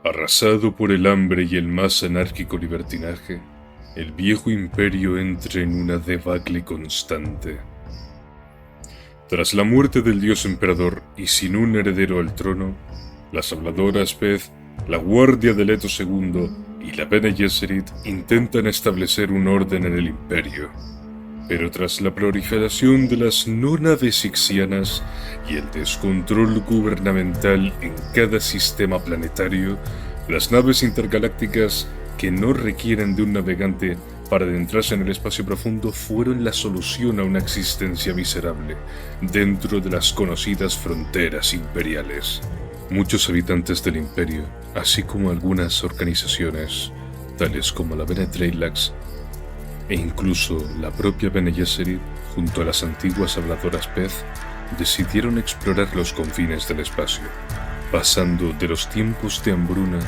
Arrasado por el hambre y el más anárquico libertinaje, el viejo imperio entra en una debacle constante. Tras la muerte del dios emperador y sin un heredero al trono, las habladoras Pez, la guardia de Leto II y la Bene Gesserit intentan establecer un orden en el imperio. Pero tras la proliferación de las no naves ixianas y el descontrol gubernamental en cada sistema planetario, las naves intergalácticas que no requieren de un navegante para adentrarse en el espacio profundo fueron la solución a una existencia miserable dentro de las conocidas fronteras imperiales. Muchos habitantes del imperio, así como algunas organizaciones, tales como la Bene Trailax, e incluso la propia Bene Gesserit, junto a las antiguas habladoras Pez, decidieron explorar los confines del espacio, pasando de los tiempos de hambruna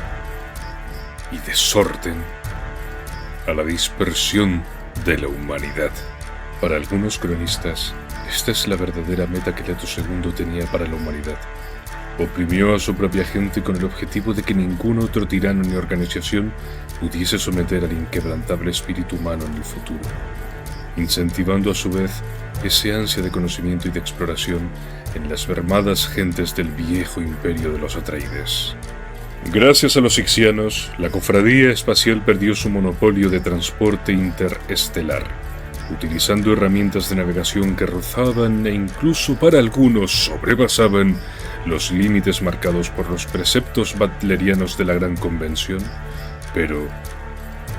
y desorden a la dispersión de la humanidad. Para algunos cronistas, esta es la verdadera meta que Leto II tenía para la humanidad. Oprimió a su propia gente con el objetivo de que ningún otro tirano ni organización pudiese someter al inquebrantable espíritu humano en el futuro, incentivando a su vez ese ansia de conocimiento y de exploración en las mermadas gentes del viejo imperio de los Atreides. Gracias a los ixianos, la cofradía espacial perdió su monopolio de transporte interestelar, utilizando herramientas de navegación que rozaban e incluso para algunos sobrepasaban los límites marcados por los preceptos butlerianos de la Gran Convención, pero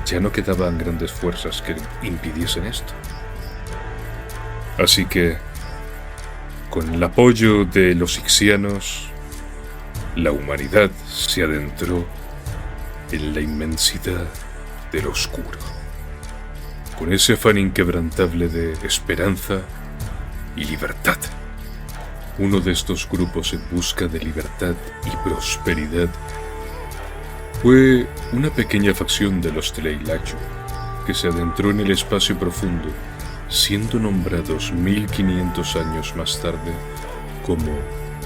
ya no quedaban grandes fuerzas que impidiesen esto. Así que, con el apoyo de los ixianos, la humanidad se adentró en la inmensidad del oscuro, con ese afán inquebrantable de esperanza y libertad. Uno de estos grupos en busca de libertad y prosperidad fue una pequeña facción de los Tleilaxu, que se adentró en el espacio profundo, siendo nombrados 1500 años más tarde como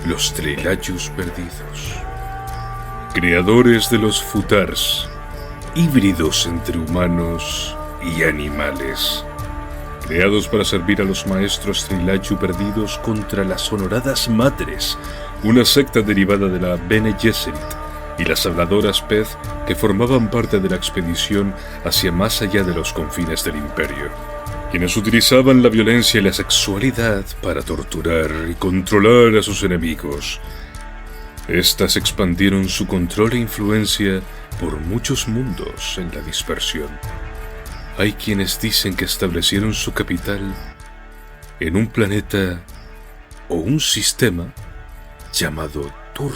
los Tleilaxus perdidos. Creadores de los Futars, híbridos entre humanos y animales, creados para servir a los maestros Tleilaxu perdidos contra las honoradas Matres, una secta derivada de la Bene Gesserit, y las habladoras Pez que formaban parte de la expedición hacia más allá de los confines del imperio, quienes utilizaban la violencia y la sexualidad para torturar y controlar a sus enemigos. Estas expandieron su control e influencia por muchos mundos en la dispersión. Hay quienes dicen que establecieron su capital en un planeta o un sistema llamado Tur.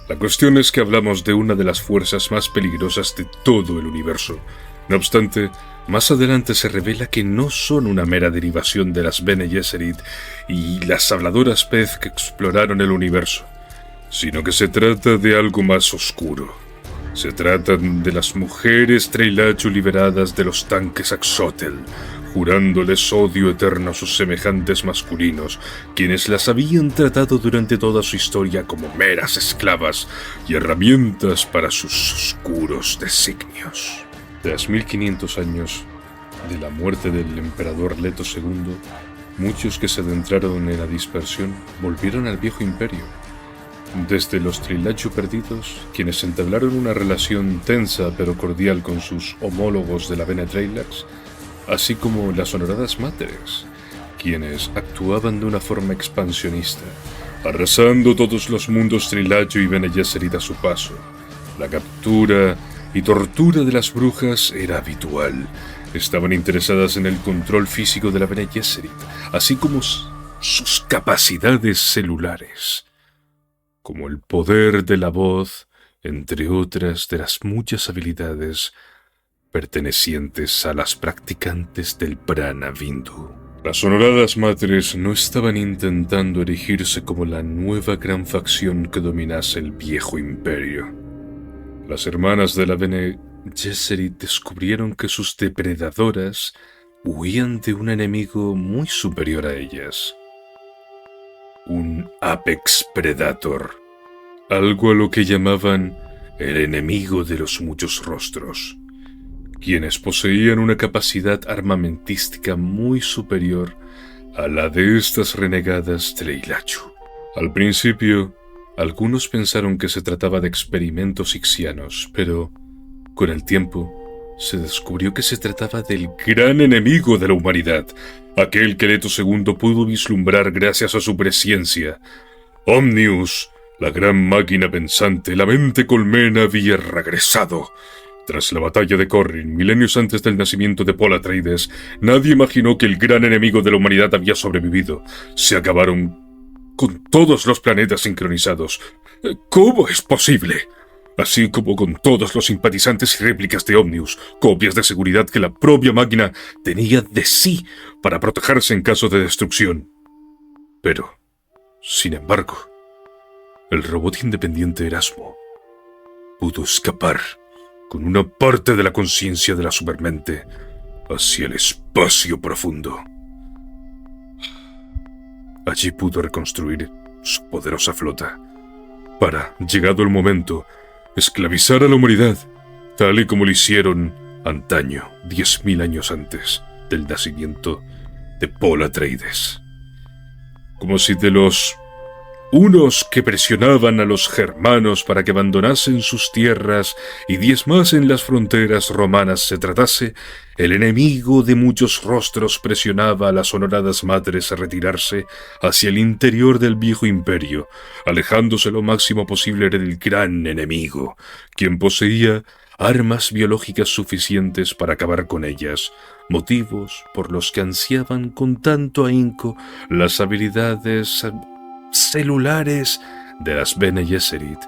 La cuestión es que hablamos de una de las fuerzas más peligrosas de todo el universo. No obstante, más adelante se revela que no son una mera derivación de las Bene Gesserit y las habladoras Pez que exploraron el universo, sino que se trata de algo más oscuro. Se tratan de las mujeres Tleilaxu liberadas de los tanques Axotel, jurándoles odio eterno a sus semejantes masculinos, quienes las habían tratado durante toda su historia como meras esclavas y herramientas para sus oscuros designios. Tras 1500 años de la muerte del emperador Leto II, muchos que se adentraron en la dispersión volvieron al viejo imperio. Desde los Tleilaxu perdidos, quienes entablaron una relación tensa pero cordial con sus homólogos de la Bene Trailax, así como las honoradas Matres, quienes actuaban de una forma expansionista, arrasando todos los mundos Tleilaxu y Bene Gesserit a su paso. La captura y tortura de las brujas era habitual. Estaban interesadas en el control físico de la Bene Gesserit, así como sus capacidades celulares, como el poder de la voz, entre otras de las muchas habilidades pertenecientes a las practicantes del Prana Vindu. Las honoradas Matres no estaban intentando erigirse como la nueva gran facción que dominase el viejo imperio. Las hermanas de la Bene Gesserit descubrieron que sus depredadoras huían de un enemigo muy superior a ellas. Un Apex Predator, algo a lo que llamaban el enemigo de los muchos rostros, quienes poseían una capacidad armamentística muy superior a la de estas renegadas Tleilachu. Al principio, algunos pensaron que se trataba de experimentos ixianos, pero con el tiempo se descubrió que se trataba del gran enemigo de la humanidad, aquel que Leto II pudo vislumbrar gracias a su presciencia. Omnius, la gran máquina pensante, la mente colmena, había regresado. Tras la batalla de Corrin, milenios antes del nacimiento de Paul Atreides, nadie imaginó que el gran enemigo de la humanidad había sobrevivido. Se acabaron con todos los planetas sincronizados. ¿Cómo es posible? Así como con todos los simpatizantes y réplicas de Omnius, copias de seguridad que la propia máquina tenía de sí para protegerse en caso de destrucción. Pero, sin embargo, el robot independiente Erasmo pudo escapar con una parte de la conciencia de la supermente hacia el espacio profundo. Allí pudo reconstruir su poderosa flota para, llegado el momento, esclavizar a la humanidad, tal y como lo hicieron antaño, 10.000 años antes del nacimiento de Paul Atreides. Como si de los unos que presionaban a los germanos para que abandonasen sus tierras y diezmasen las fronteras romanas se tratase, el enemigo de muchos rostros presionaba a las honoradas madres a retirarse hacia el interior del viejo imperio, alejándose lo máximo posible del gran enemigo, quien poseía armas biológicas suficientes para acabar con ellas, motivos por los que ansiaban con tanto ahínco las habilidades celulares de las Bene Gesserit,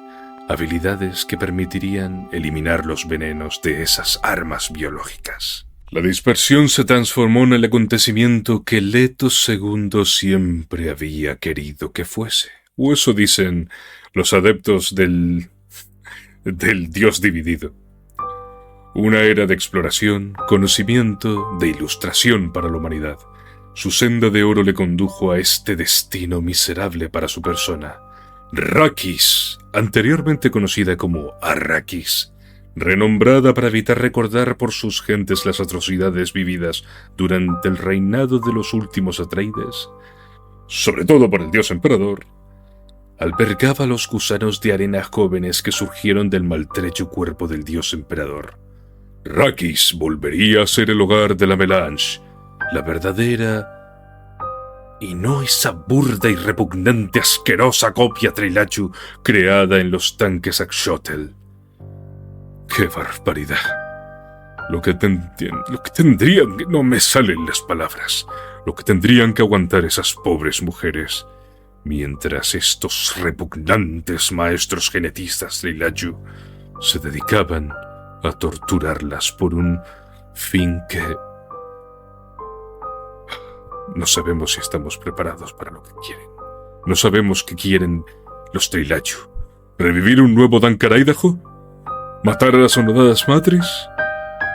habilidades que permitirían eliminar los venenos de esas armas biológicas. La dispersión se transformó en el acontecimiento que Leto II siempre había querido que fuese, o eso dicen los adeptos del Dios dividido. Una era de exploración, conocimiento, de ilustración para la humanidad. Su senda de oro le condujo a este destino miserable para su persona. Rakis, anteriormente conocida como Arrakis, renombrada para evitar recordar por sus gentes las atrocidades vividas durante el reinado de los últimos Atreides, sobre todo por el dios emperador, albergaba los gusanos de arena jóvenes que surgieron del maltrecho cuerpo del dios emperador. Rakis volvería a ser el hogar de la Melange, la verdadera y no esa burda y repugnante asquerosa copia Tleilachu creada en los tanques Axotel. ¡Qué barbaridad! Lo que tendrían... No me salen las palabras. Lo que tendrían que aguantar esas pobres mujeres, mientras estos repugnantes maestros genetistas Tleilachu se dedicaban a torturarlas por un fin que... No sabemos si estamos preparados para lo que quieren. No sabemos qué quieren los Tleilachu. ¿Revivir un nuevo Dankar Idaho? ¿Matar a las honoradas madres?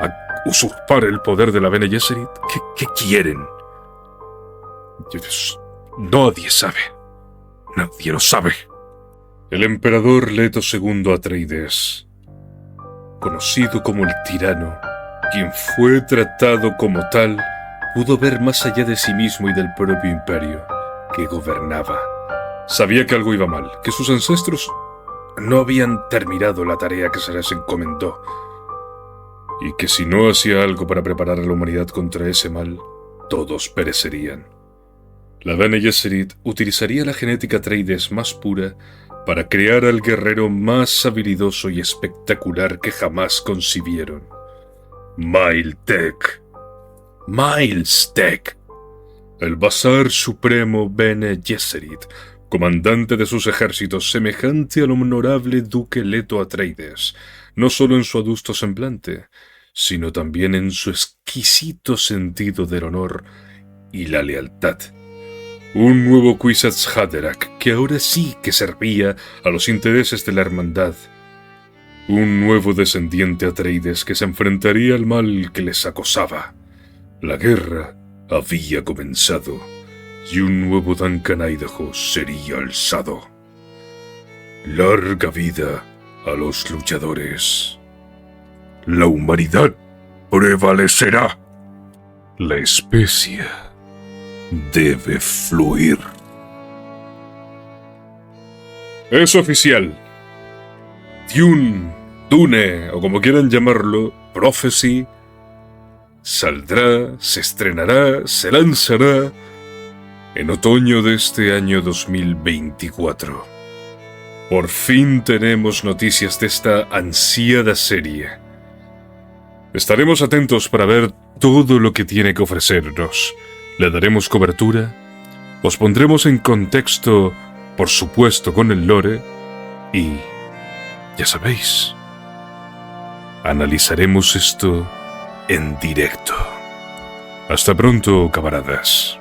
¿A usurpar el poder de la Bene Gesserit? ¿Qué quieren? Nadie sabe. Nadie lo sabe. El emperador Leto II Atreides, conocido como el tirano, quien fue tratado como tal, pudo ver más allá de sí mismo y del propio imperio que gobernaba. Sabía que algo iba mal, que sus ancestros no habían terminado la tarea que se les encomendó, y que si no hacía algo para preparar a la humanidad contra ese mal, todos perecerían. La Bene Gesserit utilizaría la genética Atreides más pura para crear al guerrero más habilidoso y espectacular que jamás concibieron. Miles Teg, el Bazar Supremo Bene Gesserit, comandante de sus ejércitos semejante al honorable duque Leto Atreides, no solo en su adusto semblante, sino también en su exquisito sentido del honor y la lealtad. Un nuevo Kwisatz Haderach que ahora sí que servía a los intereses de la hermandad. Un nuevo descendiente Atreides que se enfrentaría al mal que les acosaba. La guerra había comenzado y un nuevo Dankar Idaho sería alzado. Larga vida a los luchadores. La humanidad prevalecerá. La especie debe fluir. Es oficial. Dune, o como quieran llamarlo, Prophecy, saldrá, se estrenará, se lanzará en otoño de este año 2024. Por fin tenemos noticias de esta ansiada serie. Estaremos atentos para ver todo lo que tiene que ofrecernos. Le daremos cobertura, os pondremos en contexto, por supuesto con el lore, y, ya sabéis, analizaremos esto en directo. Hasta pronto, camaradas.